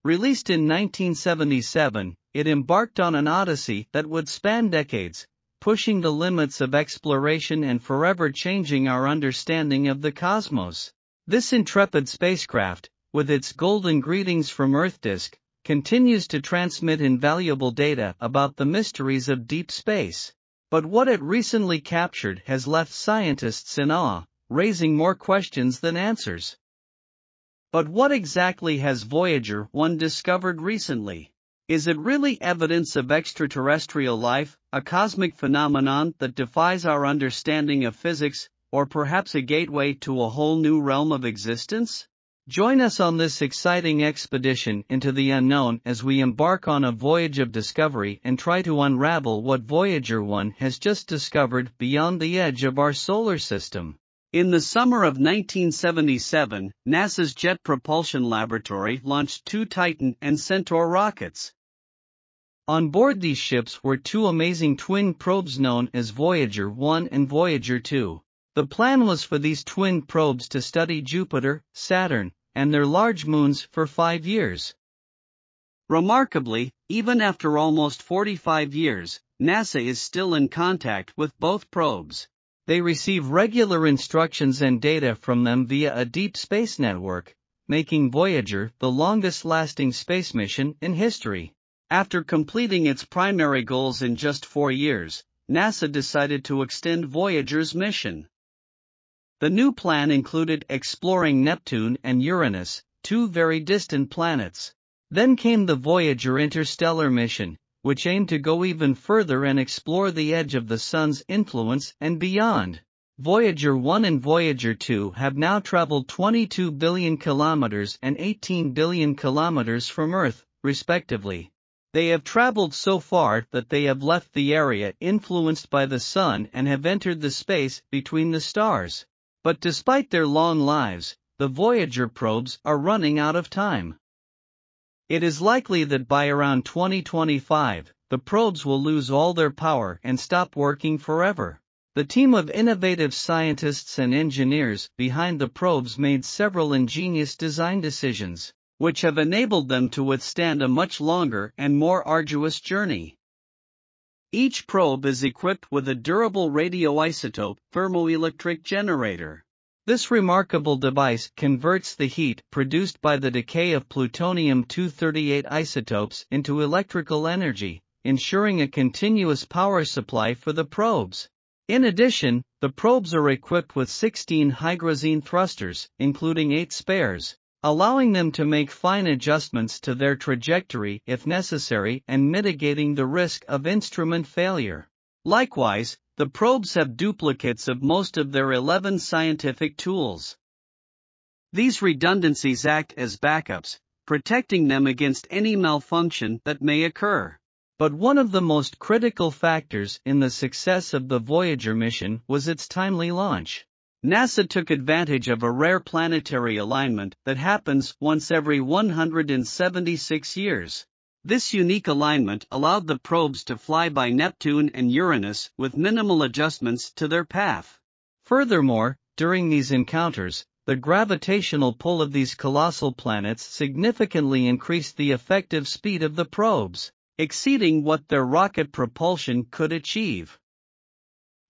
Released in 1977, it embarked on an odyssey that would span decades, pushing the limits of exploration and forever changing our understanding of the cosmos. This intrepid spacecraft, with its golden greetings from Earth disk, continues to transmit invaluable data about the mysteries of deep space. But what it recently captured has left scientists in awe, raising more questions than answers. But what exactly has Voyager 1 discovered recently? Is it really evidence of extraterrestrial life, a cosmic phenomenon that defies our understanding of physics, or perhaps a gateway to a whole new realm of existence? Join us on this exciting expedition into the unknown as we embark on a voyage of discovery and try to unravel what Voyager 1 has just discovered beyond the edge of our solar system. In the summer of 1977, NASA's Jet Propulsion Laboratory launched two Titan and Centaur rockets. On board these ships were two amazing twin probes known as Voyager 1 and Voyager 2. The plan was for these twin probes to study Jupiter, Saturn, and their large moons for 5 years. Remarkably, even after almost 45 years, NASA is still in contact with both probes. They receive regular instructions and data from them via a deep space network, making Voyager the longest-lasting space mission in history. After completing its primary goals in just 4 years, NASA decided to extend Voyager's mission. The new plan included exploring Neptune and Uranus, two very distant planets. Then came the Voyager interstellar mission, which aimed to go even further and explore the edge of the Sun's influence and beyond. Voyager 1 and Voyager 2 have now traveled 22 billion kilometers and 18 billion kilometers from Earth, respectively. They have traveled so far that they have left the area influenced by the Sun and have entered the space between the stars. But despite their long lives, the Voyager probes are running out of time. It is likely that by around 2025, the probes will lose all their power and stop working forever. The team of innovative scientists and engineers behind the probes made several ingenious design decisions, which have enabled them to withstand a much longer and more arduous journey. Each probe is equipped with a durable radioisotope thermoelectric generator. This remarkable device converts the heat produced by the decay of plutonium-238 isotopes into electrical energy, ensuring a continuous power supply for the probes. In addition, the probes are equipped with 16 hydrazine thrusters, including 8 spares, allowing them to make fine adjustments to their trajectory if necessary and mitigating the risk of instrument failure. Likewise, the probes have duplicates of most of their 11 scientific tools. These redundancies act as backups, protecting them against any malfunction that may occur. But one of the most critical factors in the success of the Voyager mission was its timely launch. NASA took advantage of a rare planetary alignment that happens once every 176 years. This unique alignment allowed the probes to fly by Neptune and Uranus with minimal adjustments to their path. Furthermore, during these encounters, the gravitational pull of these colossal planets significantly increased the effective speed of the probes, exceeding what their rocket propulsion could achieve.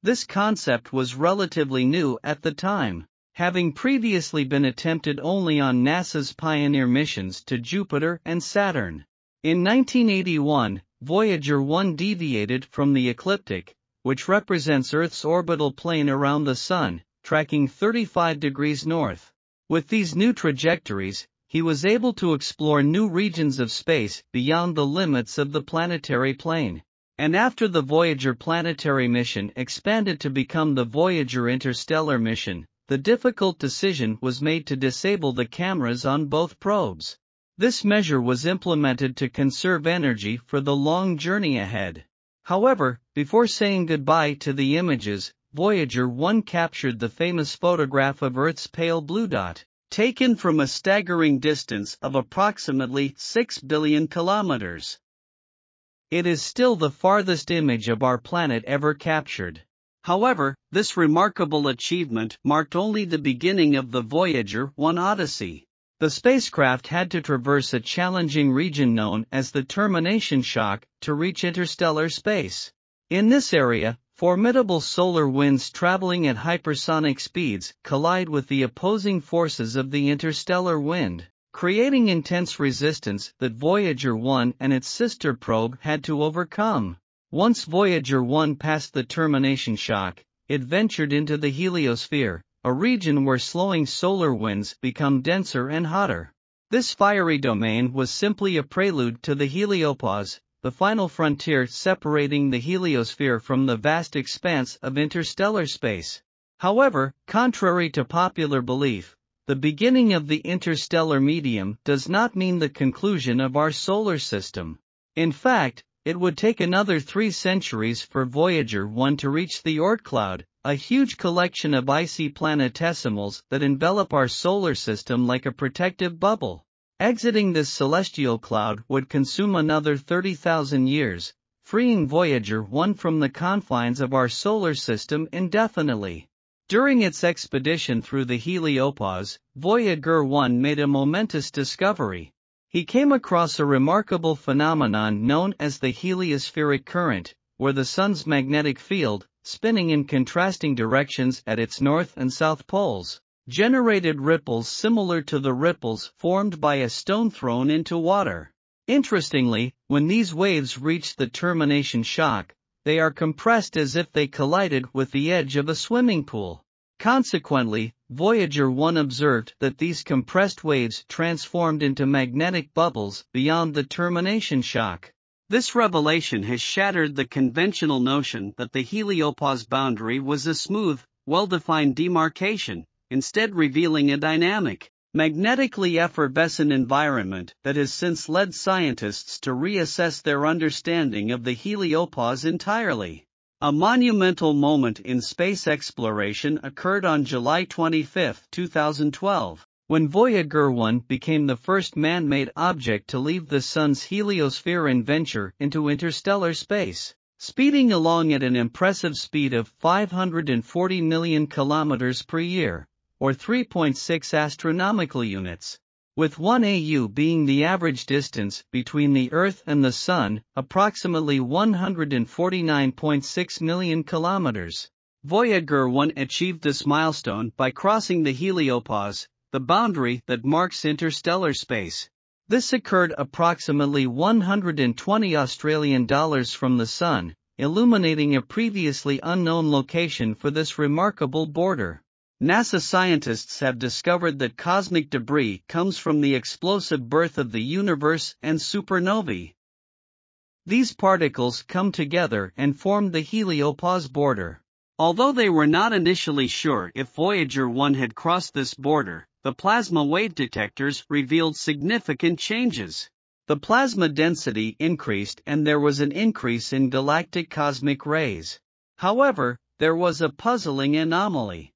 This concept was relatively new at the time, having previously been attempted only on NASA's Pioneer missions to Jupiter and Saturn. In 1981, Voyager 1 deviated from the ecliptic, which represents Earth's orbital plane around the Sun, tracking 35 degrees north. With these new trajectories, he was able to explore new regions of space beyond the limits of the planetary plane. And after the Voyager planetary mission expanded to become the Voyager interstellar mission, the difficult decision was made to disable the cameras on both probes. This measure was implemented to conserve energy for the long journey ahead. However, before saying goodbye to the images, Voyager 1 captured the famous photograph of Earth's pale blue dot, taken from a staggering distance of approximately 6 billion kilometers. It is still the farthest image of our planet ever captured. However, this remarkable achievement marked only the beginning of the Voyager 1 odyssey. The spacecraft had to traverse a challenging region known as the termination shock to reach interstellar space. In this area, formidable solar winds traveling at hypersonic speeds collide with the opposing forces of the interstellar wind, creating intense resistance that Voyager 1 and its sister probe had to overcome. Once Voyager 1 passed the termination shock, it ventured into the heliosphere, a region where slowing solar winds become denser and hotter. This fiery domain was simply a prelude to the heliopause, the final frontier separating the heliosphere from the vast expanse of interstellar space. However, contrary to popular belief, the beginning of the interstellar medium does not mean the conclusion of our solar system. In fact, it would take another 3 centuries for Voyager 1 to reach the Oort cloud, a huge collection of icy planetesimals that envelop our solar system like a protective bubble. Exiting this celestial cloud would consume another 30,000 years, freeing Voyager 1 from the confines of our solar system indefinitely. During its expedition through the heliopause, Voyager 1 made a momentous discovery. He came across a remarkable phenomenon known as the heliospheric current, where the Sun's magnetic field, spinning in contrasting directions at its north and south poles, generated ripples similar to the ripples formed by a stone thrown into water. Interestingly, when these waves reach the termination shock, they are compressed as if they collided with the edge of a swimming pool. Consequently, Voyager 1 observed that these compressed waves transformed into magnetic bubbles beyond the termination shock. This revelation has shattered the conventional notion that the heliopause boundary was a smooth, well-defined demarcation, instead revealing a dynamic, magnetically effervescent environment that has since led scientists to reassess their understanding of the heliopause entirely. A monumental moment in space exploration occurred on July 25, 2012, when Voyager 1 became the first man-made object to leave the Sun's heliosphere and venture into interstellar space, speeding along at an impressive speed of 540 million kilometers per year, or 3.6 astronomical units. With 1 AU being the average distance between the Earth and the Sun, approximately 149.6 million kilometers. Voyager 1 achieved this milestone by crossing the heliopause, the boundary that marks interstellar space. This occurred approximately 120 Australian dollars from the Sun, illuminating a previously unknown location for this remarkable border. NASA scientists have discovered that cosmic debris comes from the explosive birth of the universe and supernovae. These particles come together and form the heliopause border. Although they were not initially sure if Voyager 1 had crossed this border, the plasma wave detectors revealed significant changes. The plasma density increased and there was an increase in galactic cosmic rays. However, there was a puzzling anomaly.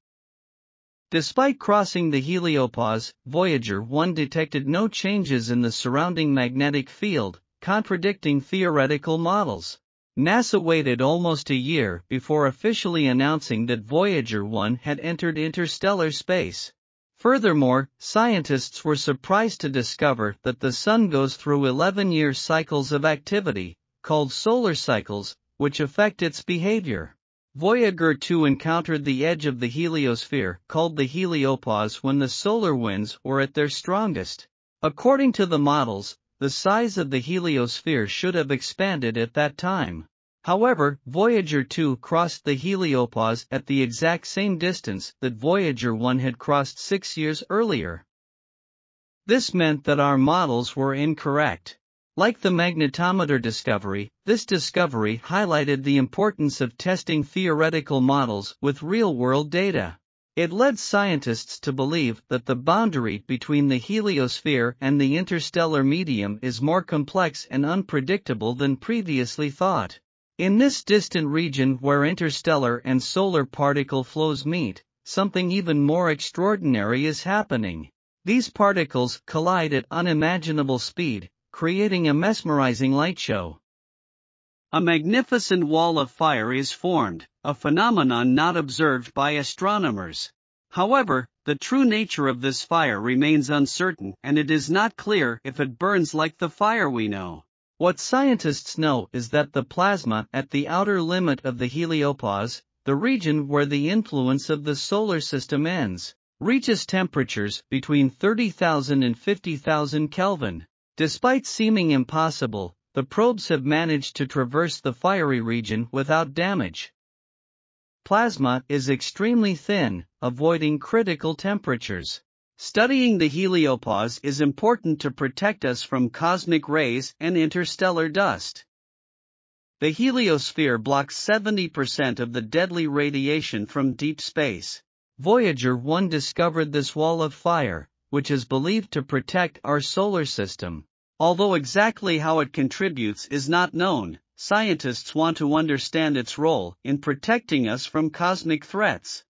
Despite crossing the heliopause, Voyager 1 detected no changes in the surrounding magnetic field, contradicting theoretical models. NASA waited almost a year before officially announcing that Voyager 1 had entered interstellar space. Furthermore, scientists were surprised to discover that the Sun goes through 11-year cycles of activity, called solar cycles, which affect its behavior. Voyager 2 encountered the edge of the heliosphere, called the heliopause, when the solar winds were at their strongest. According to the models, the size of the heliosphere should have expanded at that time. However, Voyager 2 crossed the heliopause at the exact same distance that Voyager 1 had crossed 6 years earlier. This meant that our models were incorrect. Like the magnetometer discovery, this discovery highlighted the importance of testing theoretical models with real-world data. It led scientists to believe that the boundary between the heliosphere and the interstellar medium is more complex and unpredictable than previously thought. In this distant region where interstellar and solar particle flows meet, something even more extraordinary is happening. These particles collide at unimaginable speed, creating a mesmerizing light show. A magnificent wall of fire is formed, a phenomenon not observed by astronomers. However, The true nature of this fire remains uncertain, and it is not clear if it burns like the fire we know. What scientists know is that the plasma at the outer limit of the heliopause, the region where the influence of the solar system ends, reaches temperatures between 30,000 and 50,000 Kelvin. Despite seeming impossible, the probes have managed to traverse the fiery region without damage. Plasma is extremely thin, avoiding critical temperatures. Studying the heliopause is important to protect us from cosmic rays and interstellar dust. The heliosphere blocks 70% of the deadly radiation from deep space. Voyager 1 discovered this wall of fire, which is believed to protect our solar system. Although exactly how it contributes is not known, scientists want to understand its role in protecting us from cosmic threats.